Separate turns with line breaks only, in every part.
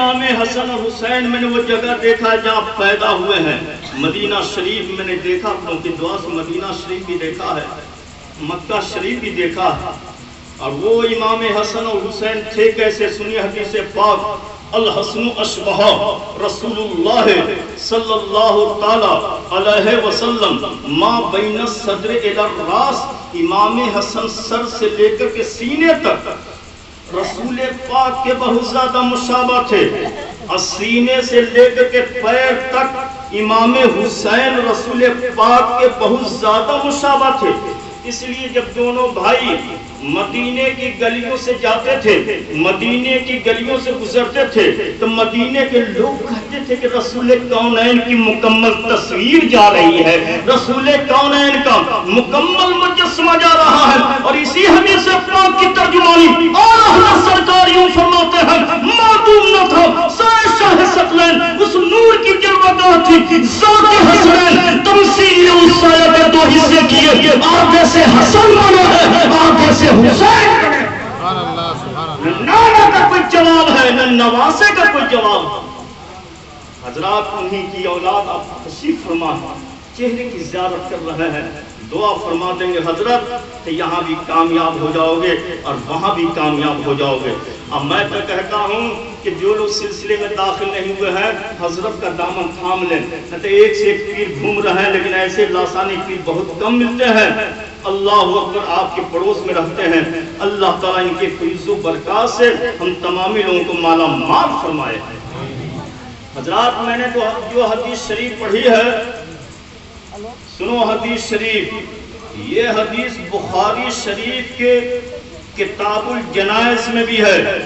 امام حسن اور حسین میں نے وہ جگہ دیکھا جہاں پیدا ہوئے ہیں. مدینہ شریف میں نے دیکھا، کیونکہ دعا سے مدینہ شریف بھی دیکھا ہے، مکہ شریف بھی دیکھا ہے. اور وہ امام حسن اور حسین تھے کیسے؟ سنیے حدیث پاک. الحسن اشبہ رسول اللہ صلی اللہ تعالی علیہ وسلم ما بین الصدر الی الراس. امام حسن سر سے لے کر کے سینے تک رسول پاک کے بہت زیادہ مشابہ تھے، اور سینے سے لے کر کے پیر تک امام حسین رسول پاک کے بہت زیادہ مشابہ تھے. اس لیے جب دونوں بھائی مدینے کی گلیوں سے جاتے تھے، مدینے کی گلیوں سے گزرتے تھے، تو مدینے کے لوگ کہتے تھے کہ رسول کونین کی مکمل تصویر جا رہی ہے، رسول کونین کا مکمل مجسمہ جا رہا ہے. اور اسی حدیث پاک کی ترجمانی اعلیٰ سرکار یوں فرماتے ہیں: معدوم نہ تھا سائے شاہ ثقلین، اس نور کی جلوہ تھی ذات حسنین. تمثیل اس سایہ کے دو حصے کیے، آگے سے حسن بنا ہے، آگے سے حسین. نہ نانا کا کوئی جواب ہے، نہ نواسے کا کوئی جواب. حضرات انہی کی اولاد آپ تشریف فرما چہرے کی زیارت کر رہے ہیں. دعا فرما دیں گے حضرت کہ یہاں بھی کامیاب ہو جاؤ گے اور وہاں بھی کامیاب ہو جاؤ گے. اب میں تو کہتا ہوں کہ جو لوگ سلسلے میں داخل نہیں ہوئے ہیں حضرت کا دامن تھام لیں. نہ تو ایک سے ایک پیر گھوم رہے ہیں، لیکن ایسے لاسانی پیر بہت کم ملتے ہیں. اللہ اکبر، آپ کے پڑوس میں رہتے ہیں. اللہ تعالیٰ ان کے فیض و برکات سے ہم تمامی لوگوں کو مالا مال فرمائے. حضرات میں نے تو جو حدیث شریف پڑھی ہے، سنو حدیث شریف. یہ حدیث بخاری شریف کے کتاب الجنائز میں بھی ہے،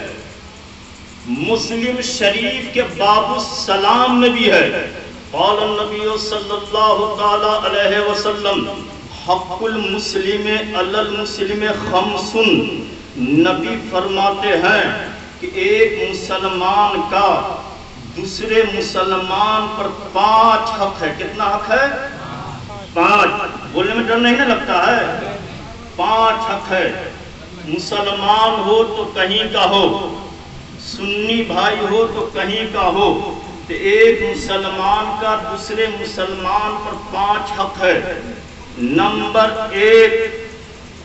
مسلم شریف کے باب السلام میں بھی ہے. قال النبی صلی اللہ تعالی علیہ وسلم: حق المسلم علی المسلم خمس. نبی فرماتے ہیں کہ ایک مسلمان کا دوسرے مسلمان پر 5 حق ہے. کتنا حق ہے؟ 5. بولنے میں ڈر نہیں نہ لگتا ہے؟ 5 حق ہے. مسلمان ہو تو کہیں کا ہو، سنی بھائی ہو تو کہیں کا ہو، تو ایک مسلمان کا دوسرے مسلمان پر 5 حق ہے. نمبر 1،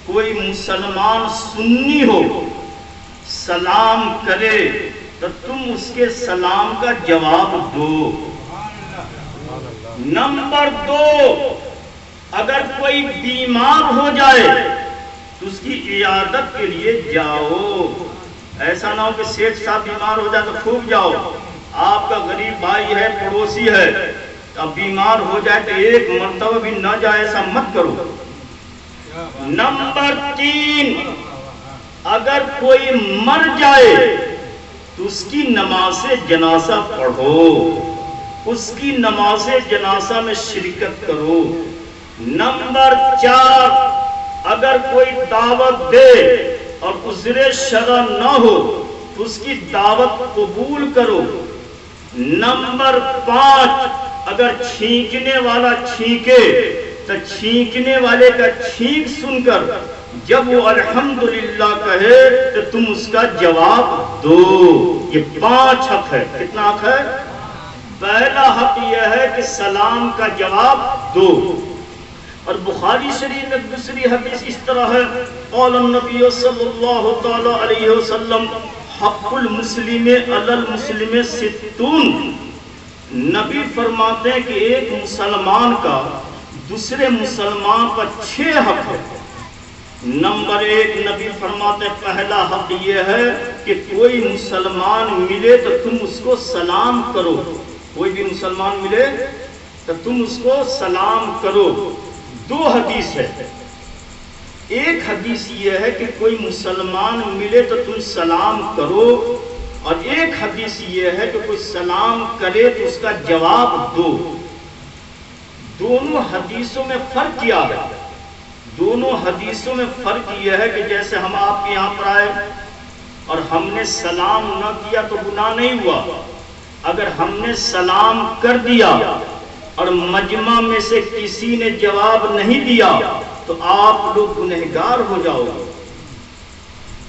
کوئی مسلمان سنی ہو سلام کرے تو تم اس کے سلام کا جواب دو. نمبر 2، اگر کوئی بیمار ہو جائے تو اس کی عیادت کے لیے جاؤ. ایسا نہ ہو کہ سیٹھ صاحب بیمار ہو جائے تو خوب جاؤ. آپ کا غریب بھائی ہے، پڑوسی ہے، اب بیمار ہو جائے تو ایک مرتبہ بھی نہ جائے، ایسا مت کرو. نمبر 3، اگر کوئی مر جائے تو اس کی نماز جنازہ پڑھو، اس کی نماز جنازہ میں شرکت کرو. نمبر 4، اگر کوئی دعوت دے اور عذر شرع نہ ہو تو اس کی دعوت قبول کرو. نمبر 5، اگر چھینکنے والا چھینکے تو چھینکنے والے کا چھینک سن کر جب وہ الحمدللہ کہے تو تم اس کا جواب دو. یہ 5 حق ہے. کتنا حق ہے؟ پہلا حق یہ ہے کہ سلام کا جواب دو. اور بخاری شریف میں دوسری حدیث اس طرح ہے: قال النبی صلی اللہ تعالی علیہ وسلم: حق المسلم علی المسلم 60. نبی فرماتے ہیں کہ ایک مسلمان کا دوسرے مسلمان پر 6 حق ہے. نمبر 1، نبی فرماتے ہیں پہلا حق یہ ہے کہ کوئی مسلمان ملے تو تم اس کو سلام کرو. کوئی بھی مسلمان ملے تو تم اس کو سلام کرو. 2 حدیث ہے. ایک حدیث یہ ہے کہ کوئی مسلمان ملے تو تم سلام کرو، اور ایک حدیث یہ ہے کہ کوئی سلام کرے تو اس کا جواب دو. دونوں حدیثوں میں فرق کیا ہے؟ دونوں حدیثوں میں فرق یہ ہے کہ جیسے ہم آپ کے یہاں پر آئے اور ہم نے سلام نہ کیا تو گناہ نہیں ہوا. اگر ہم نے سلام کر دیا اور مجمع میں سے کسی نے جواب نہیں دیا تو آپ لوگ گنہگار ہو جاؤ گے،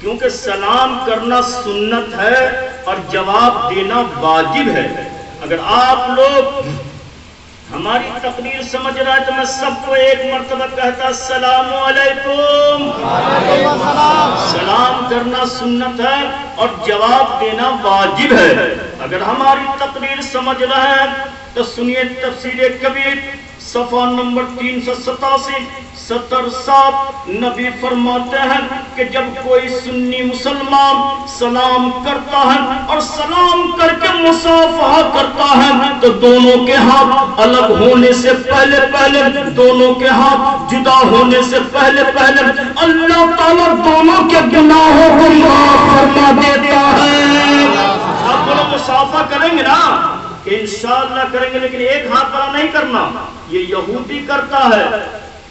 کیونکہ سلام کرنا سنت ہے اور جواب دینا واجب ہے۔ اگر آپ لوگ ہماری تقریر سمجھ رہا ہے تو میں سب کو ایک مرتبہ کہتا السلام علیکم۔ سلام کرنا سنت ہے اور جواب دینا واجب ہے۔ اگر ہماری تقریر سمجھ رہے ہیں تو سنیے تفسیر کبیر صفحہ نمبر 387 7 نبی فرماتے ہیں کہ جب کوئی سنی مسلمان سلام کرتا ہے اور سلام کر کے مصافحہ کرتا ہے تو دونوں کے ہاتھ الگ ہونے سے پہلے دونوں کے ہاتھ جدا ہونے سے پہلے اللہ تعالیٰ دونوں کے گناہوں کو معاف فرما دیتا ہے۔ آپ دونوں مصافحہ کریں گے نا کہ انشاءاللہ کریں گے، لیکن ایک ہاتھ بڑا نہیں کرنا۔ یہ یہودی کرتا ہے،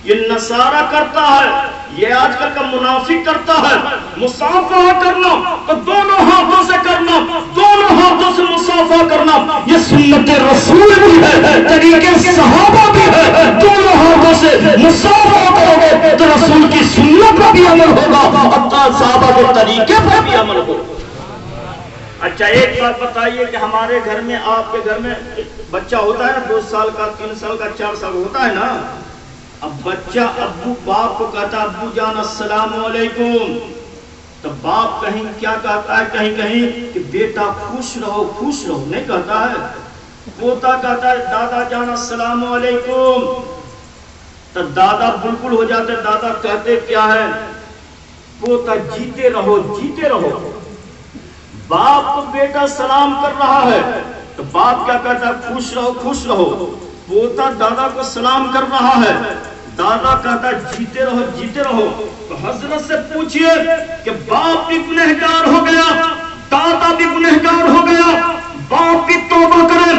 یہ نصارہ کرتا ہے، یہ آج کل کا منافق کرتا ہے۔ مصافحہ کرنا تو دونوں ہاتھوں سے کرنا، دونوں ہاتھوں سے مصافحہ کرنا یہ سنت رسول بھی ہے، طریقے صحابہ بھی ہے۔ دونوں ہاتھوں سے مصافحہ کرو گے تو رسول کی سنت پر بھی عمل ہوگا اور صحابہ کے طریقے پر بھی عمل ہوگا۔ اچھا ایک بات بتائیے کہ ہمارے گھر میں، آپ کے گھر میں بچہ ہوتا ہے نا 2 سال کا، 3 سال کا، 4 سال ہوتا ہے نا، اب بچہ ابو باپ کو کہتا ہے ابو جان السلام علیکم، تو باپ کہیں کیا کہتا ہے، کہیں کہ بیٹا خوش رہو نہیں کہتا ہے۔ پوتا کہتا ہے دادا جان السلام علیکم، تو دادا بالکل ہو جاتے، دادا کہتے کیا ہے، پوتا جیتے رہو۔ باپ کو بیٹا سلام کر رہا ہے تو باپ کیا کہتا ہے خوش رہو۔ پوتا دادا کو سلام کر رہا ہے، دادا کہتا ہے جیتے رہو۔ تو حضرت سے پوچھئے کہ باپ بھی گنہگار ہو گیا، دادا بھی گنہگار ہو گیا، باپ بھی توبہ کرے،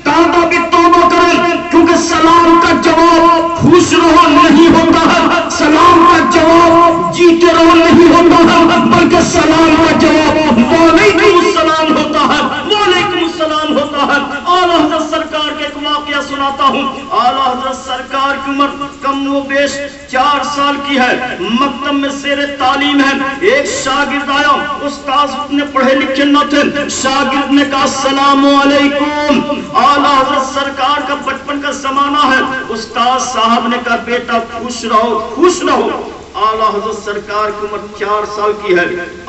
دادا بھی توبہ کرے، کیونکہ سلام کا جواب خوش رہو نہیں ہوتا ہے، سلام کا جواب جیتے رہو نہیں ہوتا ہے، بلکہ سلام کا جواب وعلیکم السلام ہوتا ہے، وعلیکم السلام ہوتا ہے۔ اعلیٰ حضرت سرکار کے ایک واقعہ سناتا ہوں۔ اعلیٰ حضرت سرکار کی عمر کم و بیش 4 سال کی ہے، مکتب میں زیر تعلیم ہے۔ ایک شاگرد آیا، استاذ اتنے پڑھے لکھے نہ تھے، شاگرد نے کہا السلام علیکم۔ اعلیٰ حضرت سرکار کا بچپن کا زمانہ ہے، استاذ صاحب نے کہا بیٹا خوش رہو۔ اعلیٰ حضرت سرکار کی عمر 4 سال کی ہے۔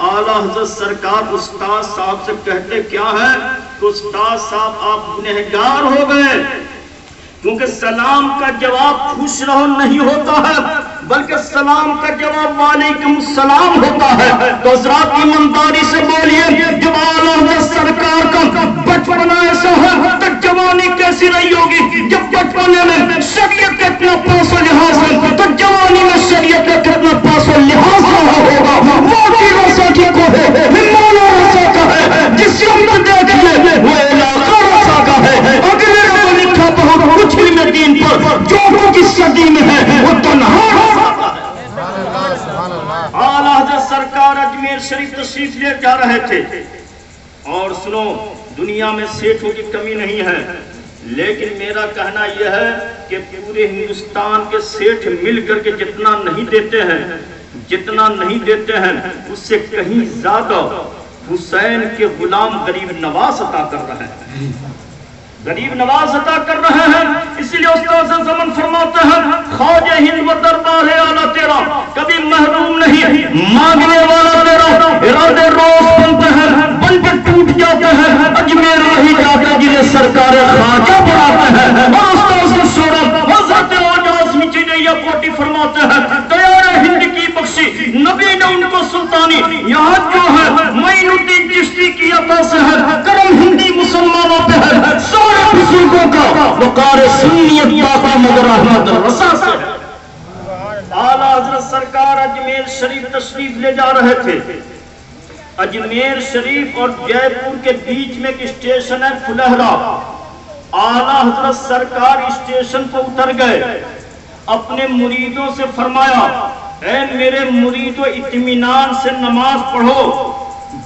اعلیٰ حضرت سرکار استاذ صاحب سے کہتے کیا ہے کہ استاذ صاحب آپ گنہگار ہو گئے، کیونکہ سلام کا جواب خوش رہو نہیں ہوتا ہے، بلکہ سلام کا جواب وعلیکم السلام ہوتا ہے۔ تو حضرات ایمانداری سے بولیے، جب اعلیٰ حضرت سرکار کا بچپن ایسا ہے تو جوانی کیسی رہی ہوگی؟ جب بچپنے میں شریعت کا اتنا پاس و لحاظ ہے تو جوانی میں شریعت کا کتنا پاس و لحاظ رہا ہوگا۔ موٹی رسا کی کو ہے، مولا رسا کا ہے، جس سے دیکھ لے وہ علاقہ رسا کا ہے۔ اگلے کو لکھا بہت کچھ علم دین پر، جو کچھ اس صدی میں ہے وہ تنہا رسا ہے۔ اعلیٰ حضرت سرکار اجمیر شریف تشریف لے جا رہے تھے، اور سنو دنیا میں سیٹھوں کی کمی نہیں ہے، لیکن میرا کہنا یہ ہے کہ پورے ہندوستان کے سیٹھ مل کر کے جتنا نہیں دیتے ہیں اس سے کہیں زیادہ حسین کے غلام غریب نواز عطا کر رہے ہیں، اس لیے استاد زمن فرماتے ہیں خواجہ ہند و دربار اعلیٰ تیرا کبھی محروم نہیں، مانگنے والا تیرا ارادے روز بنتے ہیں، بن کے ٹوٹ جاتے ہیں، اجمیر وہی جاتے جنہیں سرکار خواجہ بناتے ہیں۔ اور استاد شورت حضرت آجاز مچینیا کوٹی فرماتے ہیں تیار ہند کی بخشی نبی نے ان کو سلطانی، یہاں جو ہے معین الدین چشتی کی عطا سے ہے، کرم ہندی مسلمانوں پہ ہے، سارے بزرگوں کا وقار سنیت باقی مگر احمد رسا سے ہے۔ اعلیٰ حضرت سرکار اجمیر شریف تشریف لے جا رہے تھے۔ اجمیر شریف اور جے پور کے بیچ میں ایک اسٹیشن ہے پھلہرا۔ اعلیٰ حضرت سرکار اسٹیشن پر اتر گئے، اپنے مریدوں سے فرمایا اے میرے مریدو اطمینان سے نماز پڑھو،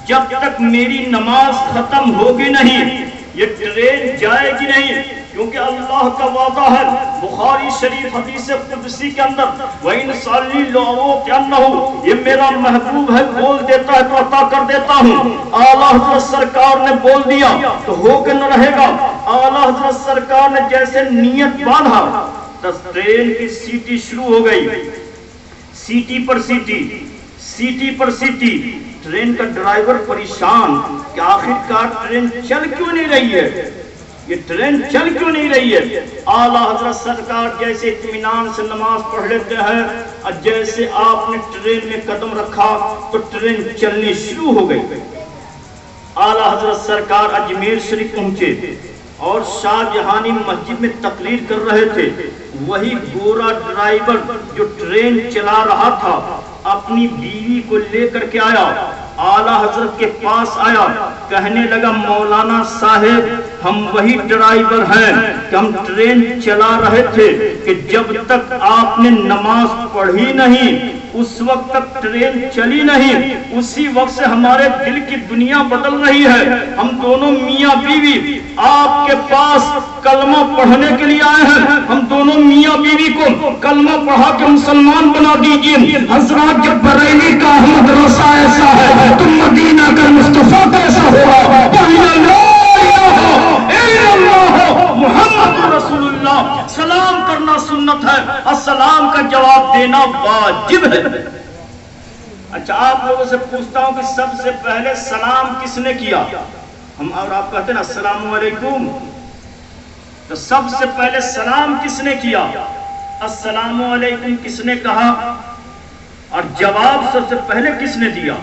جب تک میری نماز ختم ہوگی نہیں، یہ ٹرین جائے گی نہیں، کیونکہ اللہ کا وعدہ ہے بخاری شریف حدیث قدسی کے اندر وَإِنْ صَلِّي لَأُوتِيَنَّهُ، یہ میرا محبوب ہے بول دیتا ہے تو عطا کر دیتا ہوں۔ اعلیٰ حضرت سرکار نے بول دیا تو ہو کے نہ رہے گا۔ اعلیٰ حضرت سرکار نے جیسے نیت باندھا تو ٹرین کی سیٹی شروع ہو گئی، سیٹی پر سیٹی، سیٹی پر سیٹی۔ ٹرین کا ڈرائیور پریشان کہ آخر کار ٹرین چل کیوں نہیں رہی ہے، یہ ٹرین چل کیوں نہیں رہی ہے۔ اعلیٰ حضرت سرکار جیسے اطمینان سے نماز پڑھ لیتے ہیں اور جیسے آپ نے ٹرین میں قدم رکھا تو ٹرین چلنی شروع ہو گئی۔ اعلیٰ حضرت سرکار اجمیر شریف پہنچے اور شاہ جہانی مسجد میں تقریر کر رہے تھے۔ وہی گورا ڈرائیور جو ٹرین چلا رہا تھا اپنی بیوی کو لے کر کے آیا، اعلیٰ حضرت کے پاس آیا، کہنے لگا مولانا صاحب ہم وہی ڈرائیور ہیں کہ ہم ٹرین چلا رہے تھے کہ جب تک آپ نے نماز پڑھی نہیں اس وقت تک ٹرین چلی نہیں، اسی وقت سے ہمارے دل کی دنیا بدل رہی ہے۔ ہم دونوں میاں بیوی آپ کے پاس کلمہ پڑھنے کے لیے آئے ہیں، ہم دونوں میاں بیوی کو کلمہ پڑھا کے مسلمان بنا دیجیے۔ حضرات جب بریلی کا احمد رسا ایسا ہے تو مدینہ کا مصطفیٰ کیسا ہوگا؟ محمد رسول اللہ۔ سلام کرنا سنت ہے، السلام کا جواب دینا واجب ہے۔ اچھا آپ لوگوں سے پوچھتا ہوں کہ سب سے پہلے سلام کس نے کیا؟ ہم اور آپ کہتے ہیں السلام علیکم، تو سب سے پہلے سلام کس نے کیا؟ السلام علیکم کس نے کہا اور جواب سب سے پہلے کس نے دیا؟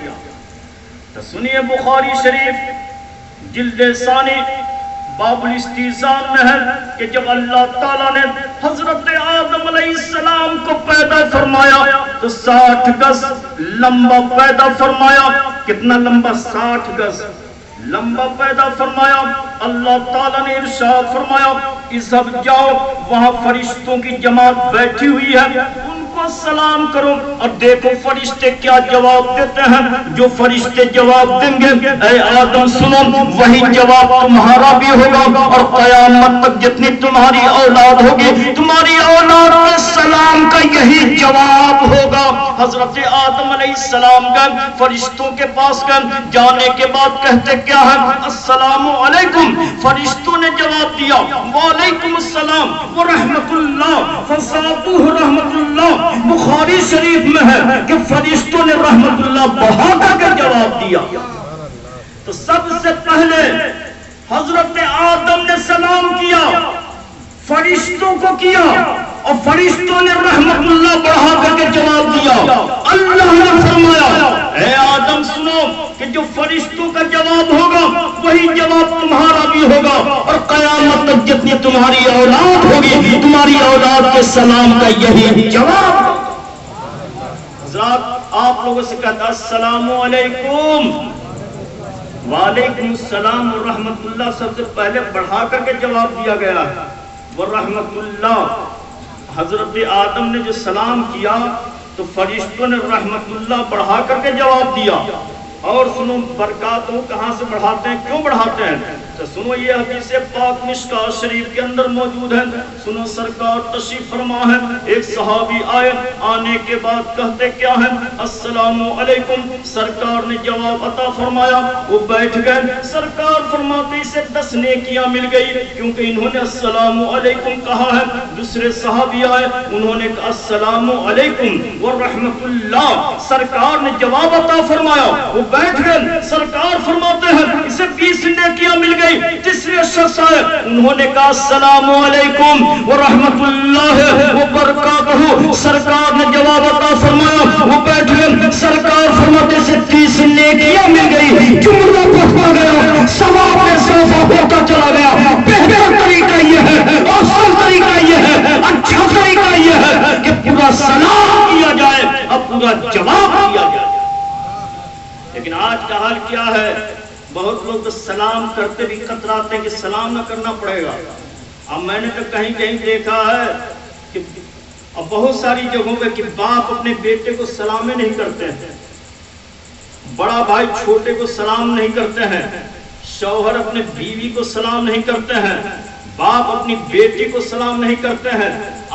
تو سنیے بخاری شریف جلد ثانی باب الاستئذان میں ہے کہ جب اللہ تعالیٰ نے حضرت آدم علیہ السلام کو پیدا فرمایا تو 60 گز لمبا پیدا فرمایا۔ کتنا لمبا؟ 60 گز لمبا پیدا فرمایا۔ اللہ تعالیٰ نے ارشاد فرمایا اذهب جاؤ، وہاں فرشتوں کی جماعت بیٹھی ہوئی ہے، ان کو سلام کرو۔ اور دیکھو فرشتے کیا جواب دیتے ہیں۔ جو فرشتے جواب دیں گے اے آدم سنو وہی جواب تمہارا بھی ہوگا، اور قیامت تک جتنی تمہاری اولاد ہوگی تمہاری اولاد کے سلام کا یہی جواب ہوگا۔ حضرت آدم علیہ السلام گئے فرشتوں کے پاس گئے، جانے کے بعد کہتے کیا ہے؟ السلام علیکم۔ فرشتوں نے جواب دیا وعلیکم السلام ورحمت اللہ فزادوہ رحمت اللہ۔ بخاری شریف میں ہے کہ فرشتوں نے رحمت اللہ بڑھا کر کے جواب دیا۔ تو سب سے پہلے حضرت آدم نے سلام کیا، فرشتوں کو کیا، اور فرشتوں نے رحمت اللہ بڑھا کر کے جواب دیا۔ اللہ نے فرمایا اے آدم سنو کہ جو فرشتوں کا جواب ہوگا وہی جواب تمہارا بھی ہوگا، اور قیامت تک جتنی تمہاری اولاد ہوگی تمہاری اولاد کے سلام کا یہی جواب۔ حضرات آپ لوگوں سے کہتا السلام علیکم، وعلیکم السلام ورحمت اللہ سب سے پہلے بڑھا کر کے جواب دیا گیا ہے۔ ورحمت اللہ، حضرت آدم نے جو سلام کیا تو فرشتوں نے رحمت اللہ بڑھا کر کے جواب دیا۔ اور سنو برکات کہاں سے بڑھاتے ہیں، کیوں بڑھاتے ہیں؟ تو سنو یہ حدیث پاک مشکوہ شریف کے اندر موجود ہے۔ سنو سرکار تشریف فرما ہے، ایک صحابی آئے، آنے کے بعد کہتے کیا ہے؟ السلام علیکم۔ سرکار نے جواب عطا فرمایا، وہ بیٹھ گئے۔ سرکار فرماتے اسے 10 نیکیاں مل گئی کیونکہ انہوں نے السلام علیکم کہا ہے۔ دوسرے صحابی آئے، انہوں نے کہا السلام علیکم ورحمت اللہ۔ سرکار نے جواب عطا فرمایا، وہ بیٹھ گئے۔ سرکار فرماتے ہیں اسے 20 نیکیاں مل گئی۔ تیسرے شخص آئے، انہوں نے کہا السلام علیکم ورحمت اللہ وبرکاتہ۔ سرکار نے جواب عطا فرمایا، وہ بیٹھ گئے۔ سرکار فرماتے سے 30 نیکیاں مل گئی۔ جملہ بڑھتا گیا، ثواب میں اضافہ ہوتا چلا گیا۔ بہتر طریقہ یہ ہے، اصل طریقہ یہ ہے، اچھا طریقہ یہ ہے کہ پورا سلام کیا جائے اور پورا جواب دیا جائے۔ لیکن آج کا حال کیا ہے؟ بہت لوگ تو سلام کرتے بھی کتراتے ہیں کہ سلام نہ کرنا پڑے گا۔ اب میں نے تو کہیں کہیں دیکھا ہے کہ اب بہت ساری جگہوں پہ کہ باپ اپنے بیٹے کو سلام نہیں کرتے ہیں، بڑا بھائی چھوٹے کو سلام نہیں کرتے ہیں، شوہر اپنے بیوی کو سلام نہیں کرتے ہیں، باپ اپنی بیٹی کو سلام نہیں کرتے ہیں،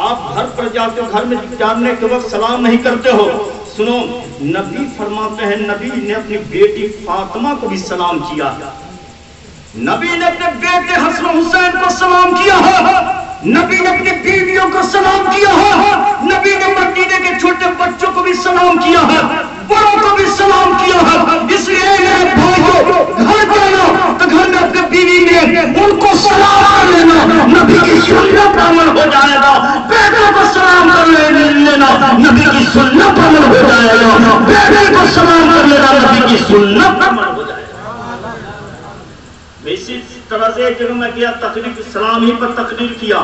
آپ گھر پر جاتے ہو، گھر میں جانے کے وقت سلام نہیں کرتے ہو. سنو، نبی فرماتے ہیں نبی نے اپنی بیٹی فاطمہ کو بھی سلام کیا، نبی نے اپنے بیٹے حسن حسین کو سلام کیا ہے، نبی نے اپنی بیویوں کو سلام کیا ہے، نبی نے مدینے کے چھوٹے بچوں کو بھی سلام کیا ہے، بڑوں کو بھی سلام کیا ہے. اس لیے میرے بھائیوں، گھر جانا تو گھر میں اپنے بیوی میں ان کو سلام کر لینا، نبی کی سنت عمل ہو جائے گا. بیٹوں کو سلام کر لینا، نبی کی سنت عمل ہو جائے گا. بیٹے کو سلام کر لینا، نبی کی سنت عمل ہو جائے گا. اسی طرح سے ایک جگہ میں گیا، تقریر سلام ہی پر تقریر کیا.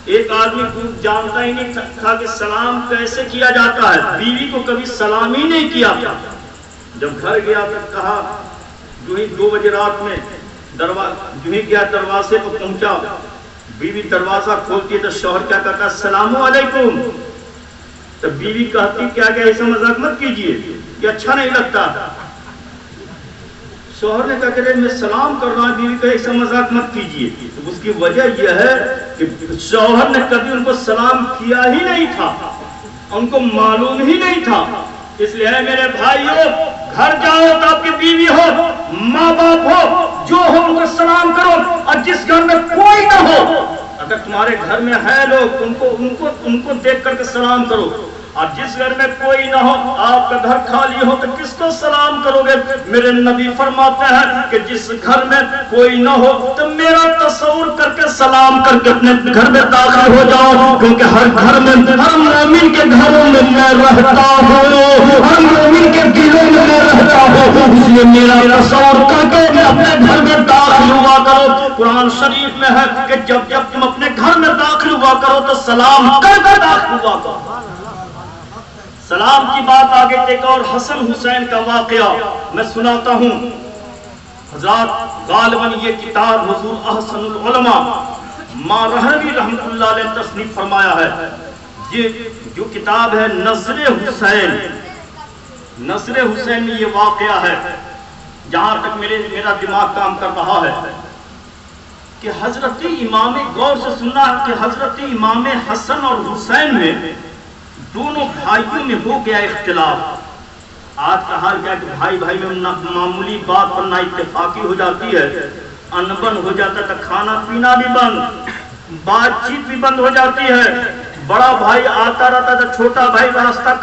ایک آدمی کو جانتا ہی نہیں تھا کہ سلام کیسے کیا جاتا ہے، بیوی کو کبھی سلام ہی نہیں کیا. جب گھر گیا تو کہا، جو ہی 2 بجے رات میں جو ہی گیا دروازے کو پہنچا، بیوی دروازہ کھولتی ہے تو شوہر کیا کہتا، السلام علیکم. تو بیوی کہتی، کیا ایسا مذاق مت کیجیے، یہ اچھا نہیں لگتا. شوہر نے کہا کہ میں سلام کر رہا ہوں، بیوی کا ایسا مذاق مت کیجیے. تو اس کی وجہ یہ ہے کہ شوہر نے کبھی ان کو سلام کیا ہی نہیں تھا، ان کو معلوم ہی نہیں تھا. اس لیے میرے بھائیوں، گھر جاؤ تو آپ کی بیوی ہو، ماں باپ ہو، جو ہو ان کو سلام کرو. اور جس گھر میں کوئی نہ ہو، اگر تمہارے گھر میں ہے لوگ، ان کو دیکھ کر کے سلام کرو. اور جس گھر میں کوئی نہ ہو، آپ کا گھر خالی ہو، تو کس کو سلام کرو گے؟ میرے نبی فرماتے ہیں کہ جس گھر میں کوئی نہ ہو تو میرا تصور کر کے سلام کر کے اپنے گھر میں داخل ہو جاؤ، کیونکہ ہر گھر میں، ہر مومن کے گھروں میں میں رہتا ہوں، ہر مومن کے دلوں میں میں رہتا ہوں. اس لیے میرا تصور کر کے اپنے گھر میں داخل ہوا کرو. قرآن شریف میں ہے کہ جب تم اپنے گھر میں داخل ہوا کرو تو سلام کر کے داخل ہوا کرو. سلام کی بات آگے ایک اور حسن حسین کا واقعہ میں سناتا ہوں. حضرات غالباً یہ کتاب حضور احسن العلماء ماں رہنوی رحمۃ اللہ علیہ تصنیف فرمایا ہے. یہ جو کتاب ہے نظر حسین، نظر حسین میں یہ واقعہ ہے، جہاں تک میرا دماغ کام کر رہا ہے کہ حضرت امام، غور سے سننا کہ حضرت امام حسن اور حسین میں دونوں بھائیوں میں ہو گیا اختلاف. آج کا حال کیا کہ بھائی میں معمولی بات پر نہ اتفاقی ہو جاتی ہے، انبن ہو جاتا ہے تو کھانا پینا بھی بند، بات چیت بھی بند ہو جاتی ہے. بڑا بھائی آتا رہتا تو چھوٹا بھائی راستہ